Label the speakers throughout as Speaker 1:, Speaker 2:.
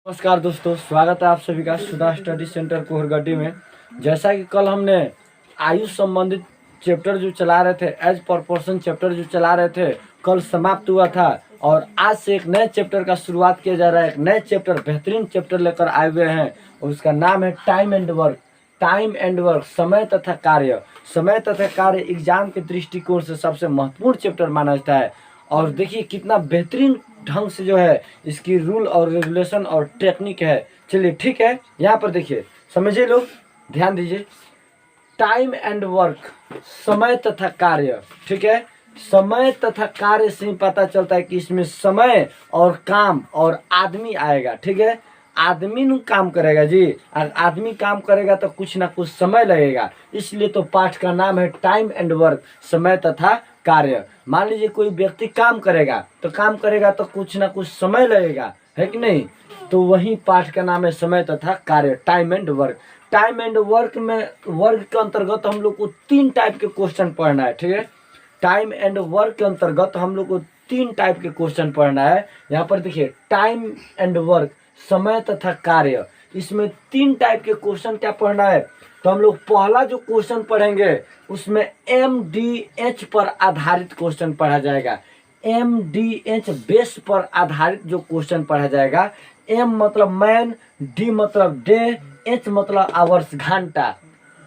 Speaker 1: नमस्कार दोस्तों, स्वागत है आप सभी का सुधा स्टडी सेंटर कोहरगड्डी में। जैसा कि कल हमने आयुष संबंधित चैप्टर जो चला रहे थे, एज पर पर्सन चैप्टर जो चला रहे थे, कल समाप्त हुआ था और आज से एक नए चैप्टर का शुरुआत किया जा रहा है। एक नए चैप्टर, बेहतरीन चैप्टर लेकर आए हुए हैं और उसका नाम है time and work. Time and work, समय तथा कार्य। समय तथा कार्य एग्जाम के दृष्टिकोण से सबसे महत्वपूर्ण चैप्टर माना जाता है। और देखिए कितना बेहतरीन ढंग से जो है इसकी रूल और रेगुलेशन और टेक्निक है। चलिए ठीक है, यहाँ पर देखिए, समझिए लोग, ध्यान दीजिए। टाइम एंड वर्क, समय तथा कार्य। ठीक है, समय तथा कार्य से ही पता चलता है कि इसमें समय और काम और आदमी आएगा। ठीक है, आदमी नु काम करेगा जी, और आदमी काम करेगा तो कुछ ना कुछ समय लगेगा। इसलिए तो पाठ का नाम है टाइम एंड वर्क, समय तथा कार्य। मान लीजिए कोई व्यक्ति काम करेगा तो कुछ ना कुछ समय लगेगा, है कि नहीं? तो वही पाठ का नाम है समय तथा कार्य, time and work. Time and work में, वर्क के अंतर्गत हम लोग को 3 टाइप के क्वेश्चन पढ़ना है। ठीक है, टाइम एंड वर्क के अंतर्गत हम लोग को 3 टाइप के क्वेश्चन पढ़ना है। यहाँ पर देखिए, टाइम एंड वर्क, समय तथा कार्य, इसमें 3 टाइप के क्वेश्चन क्या पढ़ना है। तो हम लोग पहला जो क्वेश्चन पढ़ेंगे उसमें MDH पर आधारित क्वेश्चन पढ़ा जाएगा। MDH बेस पर आधारित जो क्वेश्चन पढ़ा जाएगा। M मतलब मैन, D मतलब डे, H मतलब आवर्स, घंटा।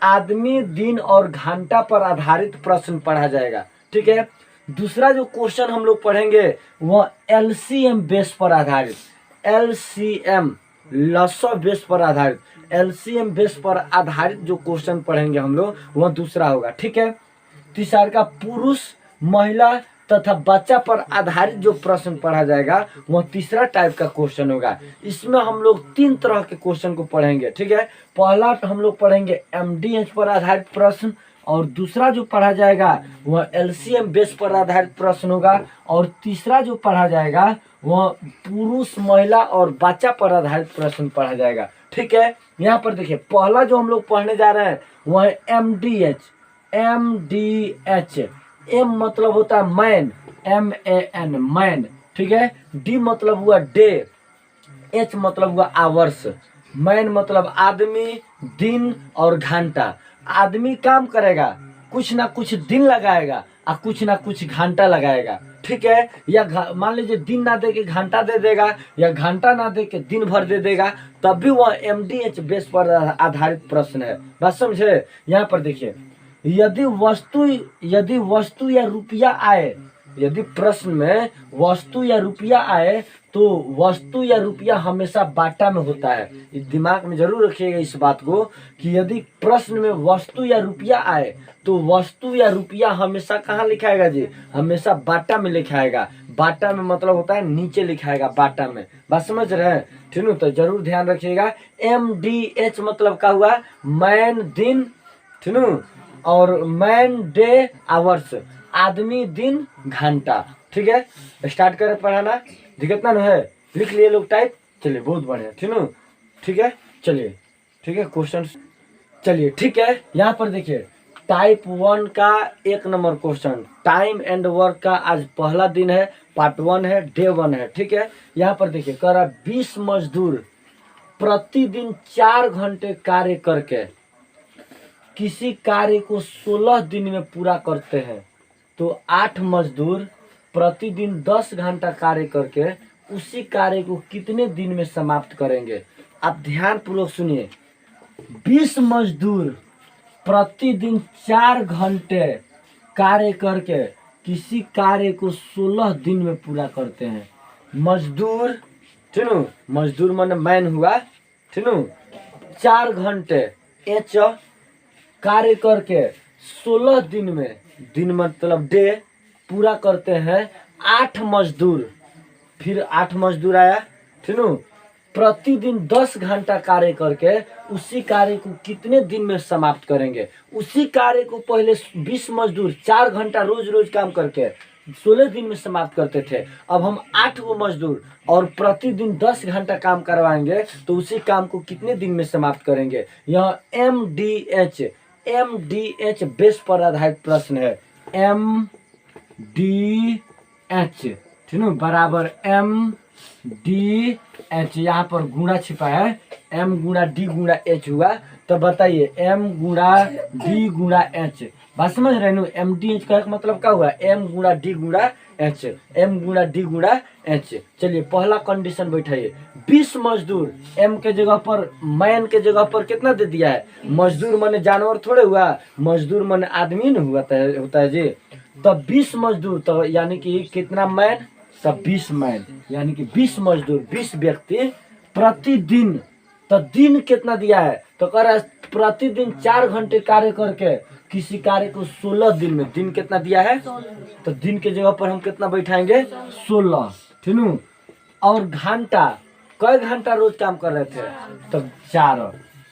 Speaker 1: आदमी, दिन और घंटा पर आधारित प्रश्न पढ़ा जाएगा। ठीक है, दूसरा जो क्वेश्चन हम लोग पढ़ेंगे वह LCM बेस पर आधारित, LCM लसो बेस पर आधारित, LCM बेस पर आधारित जो क्वेश्चन पढ़ेंगे हम लोग वह दूसरा होगा। ठीक है, तीसरा का पुरुष, महिला तथा बच्चा पर आधारित जो प्रश्न पढ़ा जाएगा वह तीसरा टाइप का क्वेश्चन होगा। इसमें हम लोग 3 तरह के क्वेश्चन को पढ़ेंगे। ठीक है, पहला हम लोग पढ़ेंगे MDH पर आधारित प्रश्न, और दूसरा जो पढ़ा जाएगा वह LCM बेस पर आधारित प्रश्न होगा, और तीसरा जो पढ़ा जाएगा वह पुरुष, महिला और बच्चा पर आधारित प्रश्न पढ़ा जाएगा। ठीक है, यहाँ पर देखिए, पहला जो हम लोग पढ़ने जा रहे हैं वह है MDH। M मतलब होता है मैन, MAN, मैन। ठीक है, D मतलब हुआ डे, H मतलब हुआ आवर्स। मैन मतलब आदमी, दिन और घंटा। आदमी काम करेगा, कुछ ना कुछ दिन लगाएगा और कुछ ना कुछ घंटा लगाएगा। ठीक है, या मान लीजिए दिन ना दे के घंटा दे देगा, या घंटा ना दे के दिन भर दे देगा, तब भी वह MDH बेस पर आधारित प्रश्न है। बात समझे? यहाँ पर देखिए, यदि वस्तु या रुपया आए, यदि प्रश्न में वस्तु या रुपया आए तो वस्तु या रुपया हमेशा बाटा में होता है। इस दिमाग में जरूर रखिएगा इस बात को कि यदि प्रश्न में वस्तु या रुपया आए तो वस्तु या रुपया हमेशा कहाँ लिखाएगा जी? हमेशा बाटा में लिखाएगा। बाटा में मतलब होता है नीचे लिखाएगा, बाटा में। बात समझ रहे हैं? ठीक है, तो जरूर ध्यान रखिएगा। MDH मतलब क्या हुआ? मैन, दिन, ठीक है, और मैन, डे, आवर्स, आदमी, दिन, घंटा। ठीक है, स्टार्ट करें पढ़ाना। दिक्कत ना है, लिख लिए लोग टाइप। चलिए, बहुत बढ़िया। ठीक है, ठीक है, चलिए, ठीक है, क्वेश्चन चलिए। ठीक है, यहाँ पर देखिए, टाइप 1 का 1 number question, time and work का आज पहला दिन है, पार्ट 1 है, डे 1 है। ठीक है, यहाँ पर देखिए, कह रहा 20 मजदूर प्रतिदिन 4 घंटे कार्य करके किसी कार्य को 16 दिन में पूरा करते हैं, तो 8 मजदूर प्रतिदिन 10 घंटा कार्य करके उसी कार्य को कितने दिन में समाप्त करेंगे? आप ध्यान पूर्वक सुनिए। 20 मजदूर प्रतिदिन 4 घंटे कार्य करके किसी कार्य को 16 दिन में पूरा करते हैं। मजदूर, ठीक है, मजदूर माने मैन हुआ, ठीक है, 4 घंटे एच कार्य करके 16 दिन में, दिन मतलब डे, पूरा करते हैं। 8 मजदूर, फिर 8 मजदूर आया, ठीक है, प्रतिदिन 10 घंटा कार्य करके उसी कार्य को कितने दिन में समाप्त करेंगे? उसी कार्य को पहले 20 मजदूर 4 घंटा रोज रोज काम करके 16 दिन में समाप्त करते थे। अब हम 8 गो मजदूर और प्रतिदिन 10 घंटा काम करवाएंगे तो उसी काम को कितने दिन में समाप्त करेंगे? यह MDH बेस पर आधारित प्रश्न है। MDH, ठीक है, बराबर डी एच, यहाँ पर गुणा छिपा है, एम गुणा डी गुणा एच हुआ। तो बताइए एम गुणा डी गुणा एच, बात समझ रहे हैं? एम डी एच का मतलब क्या हुआ? एम गुणा डी गुणा एच, एम गुणा डी गुणा एच। चलिए पहला कंडीशन बैठाइए, 20 मजदूर, एम के जगह पर मैन के जगह पर कितना दे दिया है? मजदूर माने जानवर थोड़े हुआ, मजदूर माने आदमी न हुआ होता है जी। तो 20 मजदूर, तो यानी कि कितना मैन? सब 20 मैन, यानी कि 20 मजदूर, 20 व्यक्ति प्रतिदिन। तो दिन कितना दिया है? तो कह रहा है प्रतिदिन 4 घंटे कार्य करके किसी कार्य को 16 दिन में, दिन कितना दिया है? तो दिन के जगह पर हम कितना बैठाएंगे? 16, ठीक है। और घंटा, कई घंटा रोज काम कर रहे थे? तो 4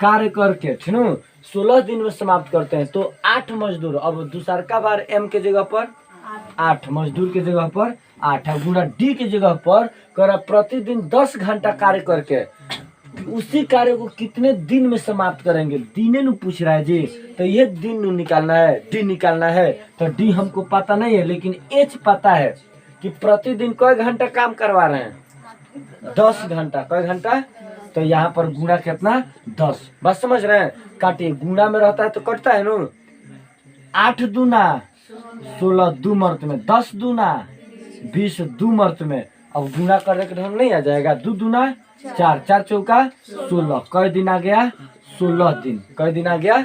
Speaker 1: कार्य करके, ठीक है, 16 दिन में समाप्त करते हैं। तो 8 मजदूर, अब दूसरा का बार एम के जगह पर 8 मजदूर के जगह पर 8 गुणा डी के जगह पर कर प्रतिदिन 10 घंटा कार्य करके उसी कार्य को कितने दिन में समाप्त करेंगे? दिने नु पूछ रहा है जी। तो ये दिन नु निकालना है, डी निकालना है। तो डी हमको पता नहीं है, लेकिन एच पता है कि प्रतिदिन कई घंटा काम करवा रहे हैं? 10 घंटा। कई घंटा? तो यहाँ पर गुणा कितना? 10। बस समझ रहे हैं? काटिए, गुणा में रहता है तो कटता है नु। 8 दूना 16 दो मर्त में, 10 दूना 20 दो मर्त में। अब गुणा करने के ढंग नहीं आ जाएगा। 2 दूना 4, 4 चौका 16। कई दिन आ गया? 16 दिन। कई दिन आ गया?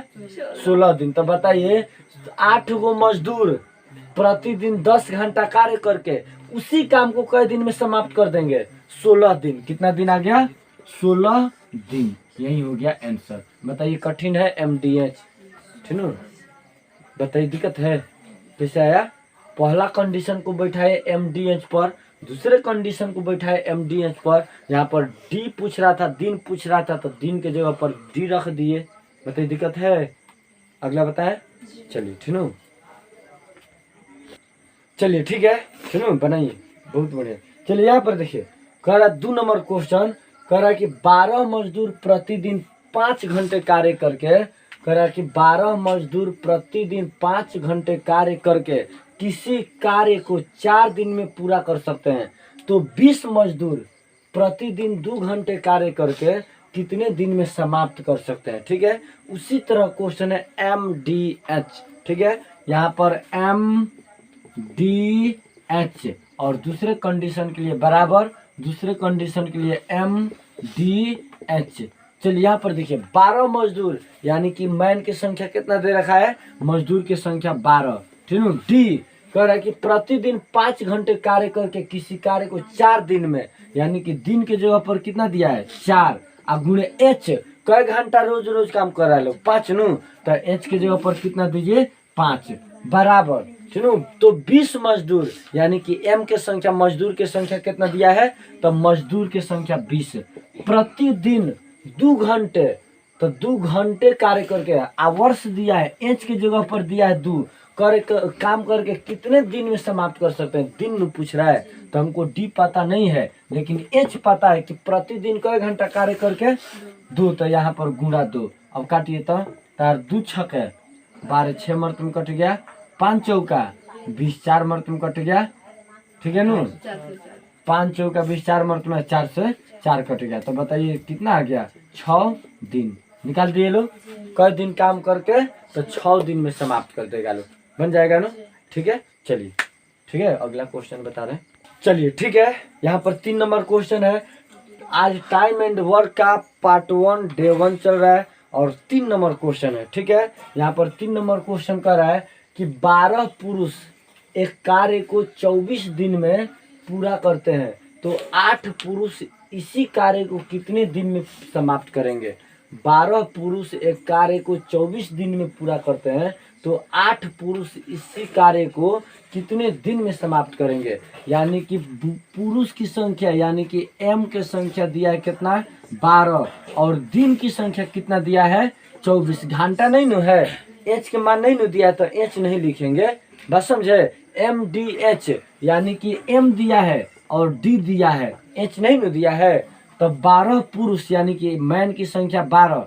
Speaker 1: 16 दिन। तो बताइए 8 गो मजदूर प्रतिदिन 10 घंटा कार्य करके उसी काम को कई दिन में समाप्त कर देंगे? 16 दिन। कितना दिन आ गया? 16 दिन। यही हो गया आंसर। बताइए कठिन है MDH, ठीक है? बताइए दिक्कत है? कैसे आया? पहला कंडीशन को बैठाए MDH पर, दूसरे कंडीशन को बैठाए MDH पर। यहाँ पर डी पूछ रहा था, दिन पूछ रहा था, तो दिन के जगह पर डी रख दिए। बताइए दिक्कत है? अगला बताए। चलिए ठीक है, चलिए ठीक है, ठीक है, बनाइए, बहुत बढ़िया। चलिए यहाँ पर देखिए, कह रहा 2 नंबर क्वेश्चन, कह रहा कि 12 मजदूर प्रतिदिन 5 घंटे कार्य करके, कह रहा कि 12 मजदूर प्रतिदिन 5 घंटे कार्य करके किसी कार्य को 4 दिन में पूरा कर सकते हैं। तो 20 मजदूर प्रतिदिन 2 घंटे कार्य करके कितने दिन में समाप्त कर सकते हैं? ठीक है। उसी तरह क्वेश्चन है MDH, ठीक है। यहाँ पर MDH और दूसरे कंडीशन के लिए बराबर, दूसरे कंडीशन के लिए MDH। चलिए यहाँ पर देखिए 12 मजदूर, यानी कि मैन की संख्या कितना दे रखा है? मजदूर की संख्या 12, ठीक है। डी कह रहा है कि प्रतिदिन 5 घंटे कार्य करके किसी कार्य को 4 दिन में, यानी कि दिन के जगह पर कितना दिया है? 4। अब गुणे एच, कई घंटा रोज रोज काम कर रहा है लोग? 5 नु। तो एच के जगह पर कितना दीजिए? 5 बराबर, ठीक है। तो 20 मजदूर, यानी कि एम के संख्या, मजदूर की संख्या कितना दिया है? तो मजदूर की संख्या 20 प्रतिदिन 2 घंटे, तो 2 घंटे कार्य करके आवर्स दिया है, एच की जगह पर दिया है 2, काम करके कितने दिन में समाप्त कर सकते हैं? दिन में पूछ रहा है, तो हमको डी पता नहीं है, लेकिन एच पता है कि प्रतिदिन कई घंटा कार्य करके 2, तो यहाँ पर गुणा 2। अब काटिए तो तार 2 छक है 12, 6 मर्त में कट गया, 5 चौका 20, 4 मर्त में कट गया, ठीक है नु। 5 चौका 20, 4 मर्त में 4 से 4 कट गया। तो बताइए कितना आ गया? 6 दिन। निकाल दिए लोग, कई दिन काम करके तो 6 दिन में समाप्त कर देगा लोग, बन जाएगा ना, ठीक है। चलिए ठीक है, अगला क्वेश्चन बता रहे हैं। चलिए ठीक है, यहाँ पर 3 नंबर क्वेश्चन है। आज टाइम एंड वर्क का पार्ट 1 डे 1 चल रहा है और 3 नंबर क्वेश्चन है, ठीक है। यहाँ पर 3 नंबर क्वेश्चन कर रहा है कि 12 पुरुष एक कार्य को 24 दिन में पूरा करते हैं, तो 8 पुरुष इसी कार्य को कितने दिन में समाप्त करेंगे? 12 पुरुष एक कार्य को 24 दिन में पूरा करते हैं, तो 8 पुरुष इसी कार्य को कितने दिन में समाप्त करेंगे? यानी कि पुरुष की संख्या, यानी कि एम की संख्या दिया है कितना? 12, और दिन की संख्या कितना दिया है? 24। घंटा नहीं न है, एच के मान नहीं न दिया है, तो एच नहीं लिखेंगे, बस समझे। MDH यानी कि एम दिया है और डी दिया है, एच नहीं न दिया है। तो 12 पुरुष, यानी कि मैन की संख्या 12,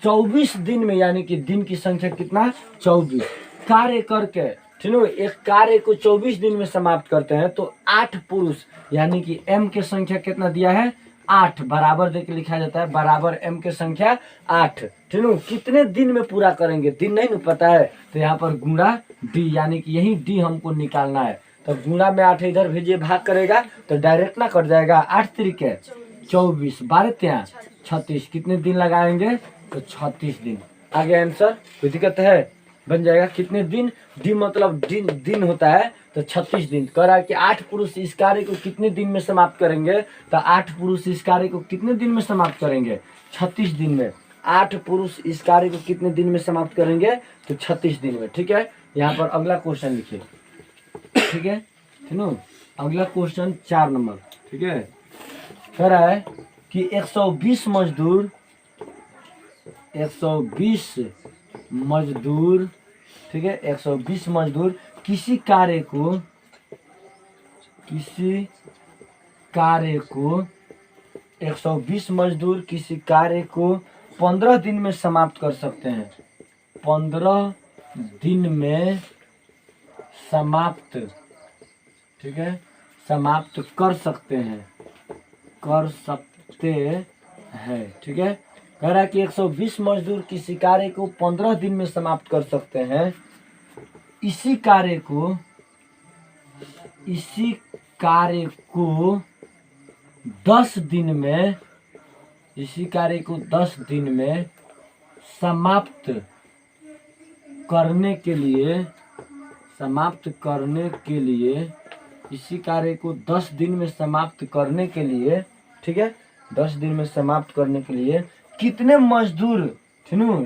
Speaker 1: 24 दिन में, यानी कि दिन की संख्या कितना? 24 कार्य करके, ठीक है। एक कार्य को 24 दिन में समाप्त करते हैं तो 8 पुरुष यानी कि m के संख्या कितना दिया है 8 बराबर देके लिखा जाता है बराबर m के संख्या 8 ठीक है। कितने दिन में पूरा करेंगे दिन नहीं ना पता है तो यहाँ पर गुणा d यानी कि यही d हमको निकालना है। तो गुणा में 8 इधर भेजिए भाग करेगा तो डायरेक्ट ना कट जाएगा 8 तरीके 24 12 ત્યાં 36 कितने दिन लगाएंगे तो 36 दिन। आगे आंसर कोई दिक्कत है बन जाएगा कितने दिन डी मतलब दिन होता है तो 36 दिन। कह रहा है कि 8 पुरुष इस कार्य को कितने दिन में समाप्त करेंगे तो 8 पुरुष इस कार्य को कितने दिन में समाप्त करेंगे 36 दिन में। 8 पुरुष इस कार्य को कितने दिन में समाप्त करेंगे तो 36 दिन में। ठीक है। यहाँ पर अगला क्वेश्चन लिखिए। ठीक है अगला क्वेश्चन 4 नंबर। ठीक है कह रहा है कि 120 मजदूर ठीक है 120 मजदूर किसी कार्य को 120 मजदूर किसी कार्य को 15 दिन में समाप्त कर सकते हैं। 15 दिन में समाप्त ठीक है समाप्त कर सकते हैं ठीक है। कह रहा है कि 120 मजदूर किसी कार्य को 15 दिन में समाप्त कर सकते हैं। इसी कार्य को 10 दिन में समाप्त करने के लिए इसी कार्य को 10 दिन में समाप्त करने के लिए ठीक है 10 दिन में समाप्त करने के लिए कितने मजदूर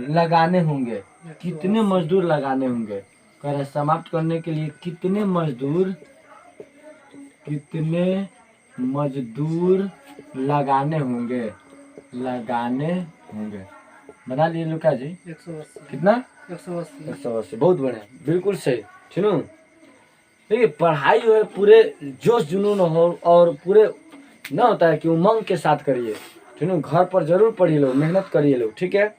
Speaker 1: लगाने होंगे कितने मजदूर लगाने होंगे। कह रहे समाप्त करने के लिए कितने मजदूर लगाने होंगे बना लिए लुका जी
Speaker 2: 180
Speaker 1: कितना
Speaker 2: 180
Speaker 1: बहुत बढ़िया बिल्कुल सही। ठीक है देखिए पढ़ाई जो है पूरे जोश जुनून हो और पूरे ना होता है कि उमंग के साथ करिए। ठीक है घर पर जरूर पढ़िए लो मेहनत करिए लो। ठीक है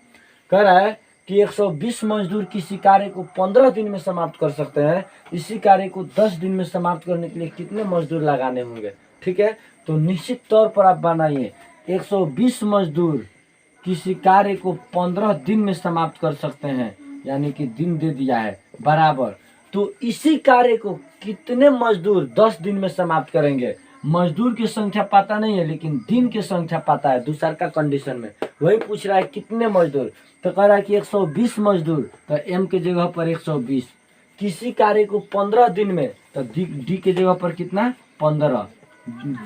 Speaker 1: कह रहा है कि 120 मजदूर किसी कार्य को 15 दिन में समाप्त कर सकते हैं। इसी कार्य को 10 दिन में समाप्त करने के लिए कितने मजदूर लगाने होंगे। ठीक है तो निश्चित तौर पर आप बनाइए 120 मजदूर किसी कार्य को 15 दिन में समाप्त कर सकते हैं यानी कि दिन दे दिया है बराबर तो इसी कार्य को कितने मजदूर 10 दिन में समाप्त करेंगे। मजदूर की संख्या पता नहीं है लेकिन दिन की संख्या पता है दूसरा का कंडीशन में वही पूछ रहा है कितने मजदूर। तो कह रहा है कि 120 मजदूर तो एम के जगह पर 120 किसी कार्य को 15 दिन में तो डी के जगह पर कितना 15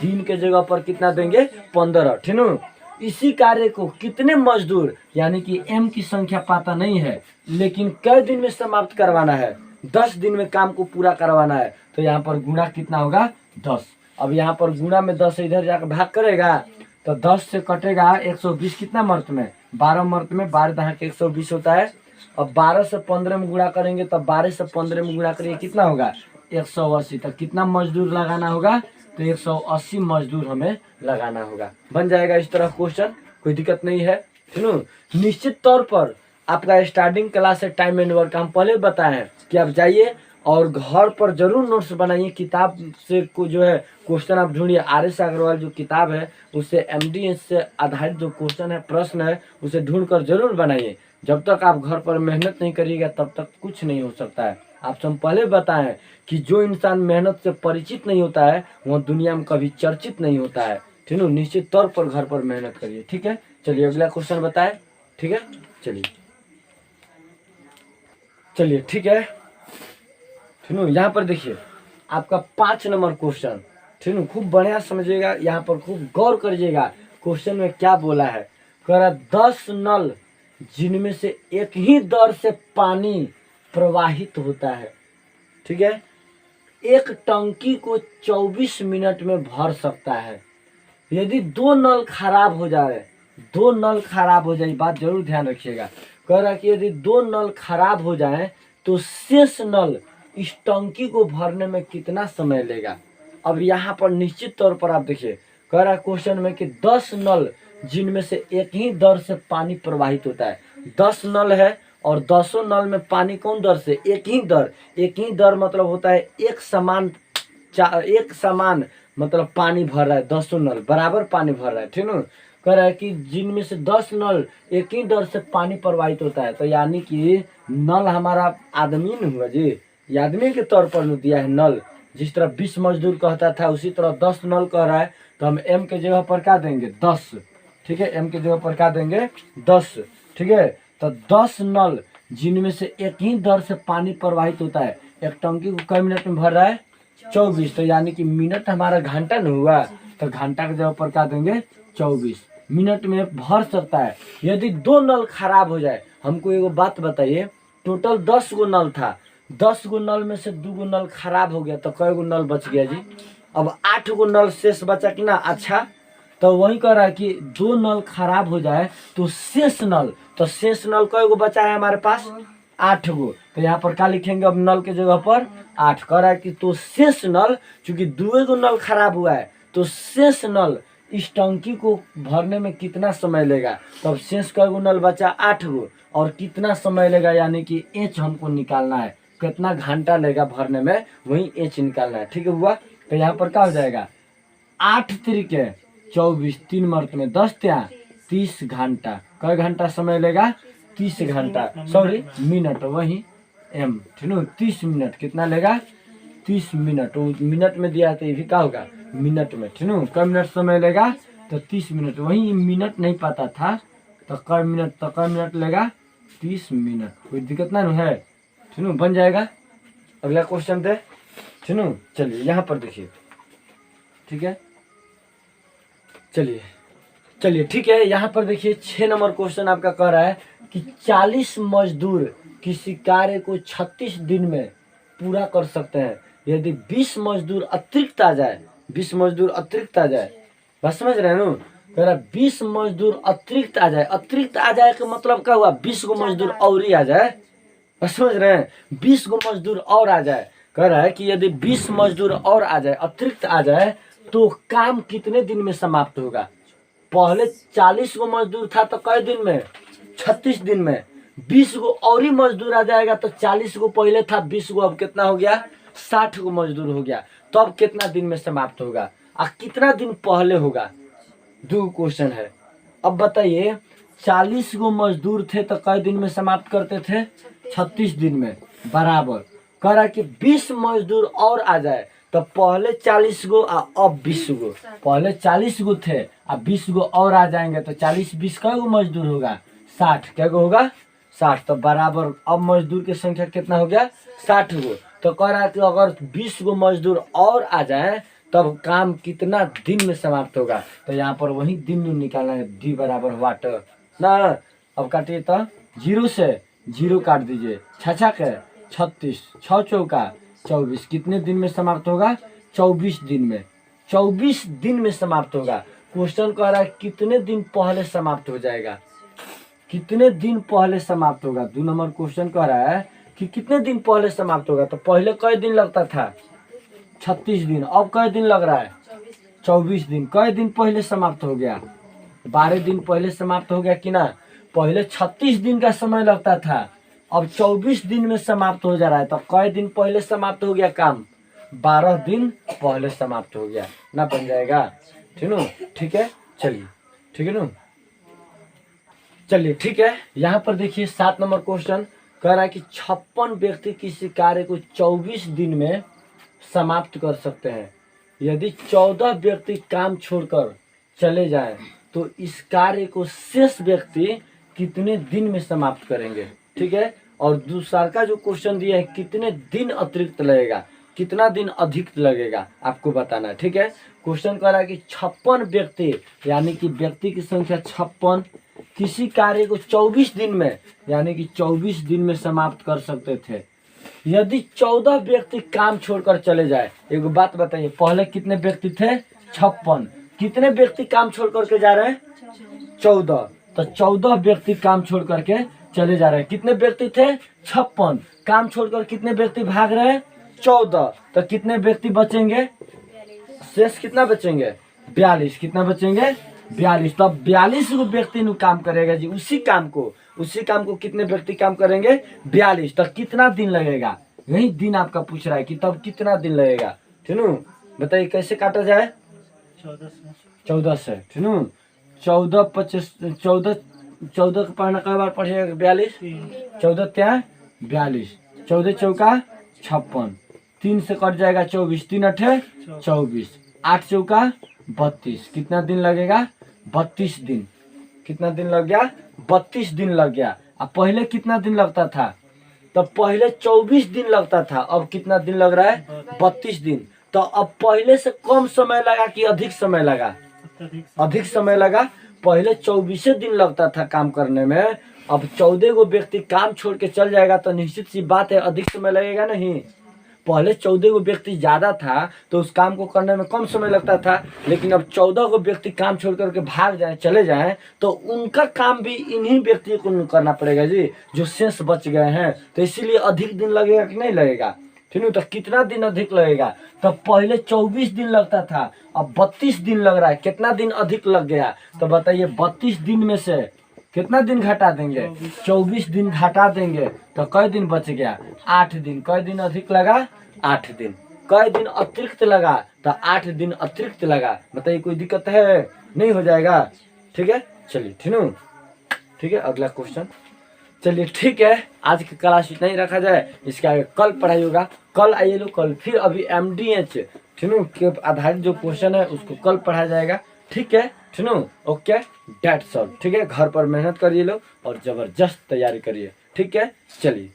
Speaker 1: दिन के जगह पर कितना देंगे 15। ठीक है इसी कार्य को कितने मजदूर यानी कि एम की संख्या पता नहीं है लेकिन कई दिन में समाप्त करवाना है 10 दिन में काम को पूरा करवाना है तो यहाँ पर गुणा कितना होगा 10। अब यहाँ पर गुणा में 10 इधर जाकर भाग करेगा तो 10 से कटेगा 120 कितना मर्त में 12 मर्त में 12 दहा के 120 होता है। अब 12 से 15 में गुणा करेंगे तो 12 से 15 में गुणा करेंगे कितना होगा 180। तो कितना मजदूर लगाना होगा तो 180 मजदूर हमें लगाना होगा। बन जाएगा इस तरह क्वेश्चन कोई दिक्कत नहीं है। ठीक निश्चित तौर पर आपका स्टार्टिंग क्लास है टाइम एंड वर्क हम पहले बताए हैं कि आप जाइए और घर पर जरूर नोट्स बनाइए। किताब से को जो है क्वेश्चन आप ढूंढिए RS अग्रवाल जो किताब है उससे MDS से आधारित जो क्वेश्चन है प्रश्न है उसे ढूंढकर जरूर बनाइए। जब तक आप घर पर मेहनत नहीं करिएगा तब तक कुछ नहीं हो सकता है। आपसे हम पहले बताए हैं कि जो इंसान मेहनत से परिचित नहीं होता है वह दुनिया में कभी चर्चित नहीं होता है। ठीक है निश्चित तौर पर घर पर मेहनत करिए। ठीक है चलिए अगला क्वेश्चन बताए। ठीक है चलिए ठीक है। ठीक है यहाँ पर देखिए आपका 5 नंबर क्वेश्चन। ठीक है खूब बढ़िया समझिएगा यहाँ पर खूब गौर करिएगा क्वेश्चन में क्या बोला है। कह रहा 10 नल जिनमें से एक ही दर से पानी प्रवाहित होता है। ठीक है एक टंकी को 24 मिनट में भर सकता है। यदि 2 नल खराब हो जाए बात जरूर ध्यान रखिएगा। कह रहा कि यदि 2 नल खराब हो जाए तो शेष नल इस टंकी को भरने में कितना समय लेगा। अब यहाँ पर निश्चित तौर पर आप देखिए कह रहा क्वेश्चन में कि 10 नल जिनमें से एक ही दर से पानी प्रवाहित होता है। 10 नल है और 10 नल में पानी कौन दर से, एक ही दर मतलब होता है एक समान मतलब पानी भर रहा है, 10 नल बराबर पानी भर रहा है, ठीक है। कह रहा है कि जिनमें से 10 नल एक ही दर से पानी प्रवाहित होता है, तो यानी कि नल हमारा आदमी नहीं हुआ जी, ये आदमी के तौर पर दिया है नल। जिस तरह 20 मजदूर कहता था उसी तरह 10 नल कह रहा है, तो हम एम के जगह पर क्या देंगे 10, ठीक है, एम के जगह पर क्या देंगे 10, ठीक है। तो 10 नल जिनमें से एक ही दर से पानी प्रवाहित होता है, एक टंकी को कई मिनट में भर रहा है 24, तो यानी कि मिनट हमारा घंटा न हुआ, तो घंटा के जगह पर क्या देंगे 24 मिनट में भर सकता है। यदि 2 नल खराब हो जाए, हमको एगो बात बताइए, टोटल 10 गो नल था, 10 गो नल में से 2 गो नल खराब हो गया, तो कई गो नल बच गया जी, अब 8 गो नल शेष बचा कि ना। अच्छा, तो वही कह रहा है कि 2 नल खराब हो जाए तो शेष नल, तो शेष नल कई गो बचा है हमारे पास 8 गो, तो यहाँ पर क्या लिखेंगे अब नल के जगह पर 8। कह रहा है कि तो शेष नल, चूंकि 2 गो नल खराब हुआ है, तो शेष नल इस टंकी को भरने में कितना समय लेगा, तब शेष कई गो नल बचा 8 गो, और कितना समय लेगा यानी कि एच हमको निकालना है, कितना घंटा लेगा भरने में, वही एच निकालना है, ठीक है हुआ। तो यहाँ पर क्या हो जाएगा 8 तिरिके 24, 3 मर्त में 10 त्या 30 घंटा, कई घंटा समय लेगा 30 घंटा, सॉरी मिनट, वही एम, ठीक है। 30 मिनट कितना लेगा 30 मिनट, मिनट में दिया है तो ये भी क्या होगा मिनट में, ठीक है। कई मिनट समय लेगा तो 30 मिनट, वही मिनट नहीं पता था तो कई मिनट लेगा 30 मिनट, कोई दिक्कत ना है, ठीक है, बन जाएगा। अगला क्वेश्चन थे, ठीक है। चलिए यहाँ पर देखिए, ठीक है, चलिए ठीक है, यहाँ पर देखिए 6 नंबर क्वेश्चन आपका कह रहा है कि 40 मजदूर किसी कार्य को 36 दिन में पूरा कर सकते हैं, यदि 20 मजदूर अतिरिक्त आ जाए, 20 मजदूर अतिरिक्त आ जाए, बस समझ रहे हैं ना। कह रहा 20 मजदूर अतिरिक्त आ जाए, अतिरिक्त आ जाए का मतलब क्या हुआ 20 गो मजदूर और ही आ जाए, बस समझ रहे हैं, 20 गो मजदूर और आ जाए। कह रहा है कि यदि 20 मजदूर और आ जाए, अतिरिक्त आ जाए, तो काम कितने दिन में समाप्त होगा। पहले 40 गो मजदूर था तो कई दिन में 36 दिन में, 20 गो और ही मजदूर आ जाएगा तो 40 गो पहले था, 20 गो अब कितना हो गया 60 गो मजदूर हो गया, तो अब कितना दिन में समाप्त होगा और कितना दिन पहले होगा। 2 क्वेश्चन है, अब बताइए 40 गो मजदूर थे तो कई दिन में समाप्त करते थे 36 दिन में, बराबर। कह रहा कि 20 मजदूर और आ जाए तो पहले 40 गो अब 20 गो, पहले 40 गो थे अब 20 गो और आ जाएंगे तो 40-20 कै गो मजदूर होगा 60, क्या गो होगा 60, तो बराबर अब मजदूर की संख्या कितना हो गया 60 गो। तो कह रहा है कि अगर 20 गो मजदूर और आ जाए तब काम कितना दिन में समाप्त होगा, तो यहाँ पर वही दिन निकालना है, डी बराबर वाट ना। अब काटिए तो 0 से 0 काट दीजिए, 6 के 36, 6 चौका 24, कितने दिन में समाप्त होगा 24 दिन में, 24 दिन में समाप्त होगा। क्वेश्चन कह रहा है कितने दिन पहले समाप्त हो जाएगा, कितने दिन पहले समाप्त होगा। 2 नंबर क्वेश्चन कह रहा है कि कितने दिन पहले समाप्त होगा, तो पहले कई दिन लगता था 36 दिन, अब कई दिन लग रहा है 24 दिन, कई दिन पहले समाप्त हो गया 12 दिन पहले समाप्त हो गया कि ना। पहले 36 दिन का समय लगता था, अब 24 दिन में समाप्त हो जा रहा है, तो कई दिन पहले समाप्त हो गया काम 12 दिन पहले समाप्त हो गया ना, बन जाएगा, ठीक है। चलिए ठीक है ना, चलिए ठीक है। यहाँ पर देखिए 7 नंबर क्वेश्चन कह रहा है कि 56 व्यक्ति किसी कार्य को 24 दिन में समाप्त कर सकते हैं, यदि 14 व्यक्ति काम छोड़कर चले जाएं तो इस कार्य को शेष व्यक्ति कितने दिन में समाप्त करेंगे, ठीक है। और दूसरा का जो क्वेश्चन दिया है कितने दिन अतिरिक्त लगेगा, कितना दिन अधिक लगेगा आपको बताना है, ठीक है। क्वेश्चन कह रहा है कि 56 व्यक्ति यानी कि व्यक्ति की संख्या 56 किसी कार्य को 24 दिन में यानी कि 24 दिन में समाप्त कर सकते थे, यदि 14 व्यक्ति काम छोड़कर चले जाए। एक बात बताइए, पहले कितने व्यक्ति थे 56, कितने व्यक्ति काम छोड़ करके जा रहे हैं 14, तो 14 व्यक्ति काम छोड़ करके चले जा रहे हैं। कितने व्यक्ति थे 56, काम छोड़कर कितने व्यक्ति भाग रहे हैं 14, तो कितने व्यक्ति बचेंगे, शेष कितना बचेंगे 42, कितना बचेंगे 42। तो 42 गो व्यक्ति नु काम करेगा जी उसी काम को कितने व्यक्ति काम करेंगे 42। तो कितना दिन लगेगा, यही दिन आपका पूछ रहा है कि तब कितना दिन लगेगा। ठीक है, बताइए कैसे काटा जाए। 14 से। ठीक है, 14 25 14 14 का पढ़ना कई बार पढ़िएगा 42। 14 त्या 42, 14 चौका 56, 3 से कट जाएगा 24, 3 अठे 24, 8 चौका 32। कितना दिन लगेगा 32 दिन। कितना दिन लग गया 32 दिन लग गया। अब पहले कितना दिन लगता था, तो पहले 24 दिन लगता था, अब कितना दिन लग रहा है 32 दिन। तो अब पहले से कम समय लगा कि अधिक समय लगा, अधिक समय लगा। पहले 24 दिन लगता था काम करने में, अब 14 गो व्यक्ति काम छोड़ के चल जाएगा तो निश्चित सी बात है अधिक समय लगेगा नहीं। पहले 14 गो व्यक्ति ज्यादा था तो उस काम को करने में कम समय लगता था, लेकिन अब 14 गो व्यक्ति काम छोड़ करके भाग जाए चले जाएं तो उनका काम भी इन्हीं व्यक्ति को करना पड़ेगा जी, जो शेष बच गए हैं। तो इसीलिए अधिक दिन लगेगा कि नहीं लगेगा। ठीक है, तो कितना दिन अधिक लगेगा, तो पहले 24 दिन लगता था अब 32 दिन लग रहा है। कितना दिन अधिक लग गया, तो बताइए 32 दिन में से कितना दिन घटा देंगे 24 दिन घटा देंगे तो कई दिन बच गया 8 दिन। कई दिन अधिक लगा 8 दिन। कई दिन अतिरिक्त लगा तो 8 दिन अतिरिक्त लगा। बताइए कोई दिक्कत है, नहीं हो जाएगा। ठीक है, चलिए ठीक है, अगला क्वेश्चन। चलिए ठीक है, आज की क्लास इतना ही रखा जाए, इसके आगे कल पढ़ाई होगा। कल आइए लोग, कल फिर अभी MDH ठीक है के आधारित जो क्वेश्चन है उसको कल पढ़ाया जाएगा। ठीक है, ठीक है, ओके डेट्स ऑल। ठीक है, घर पर मेहनत करिए लोग और जबरदस्त तैयारी करिए। ठीक है, चलिए।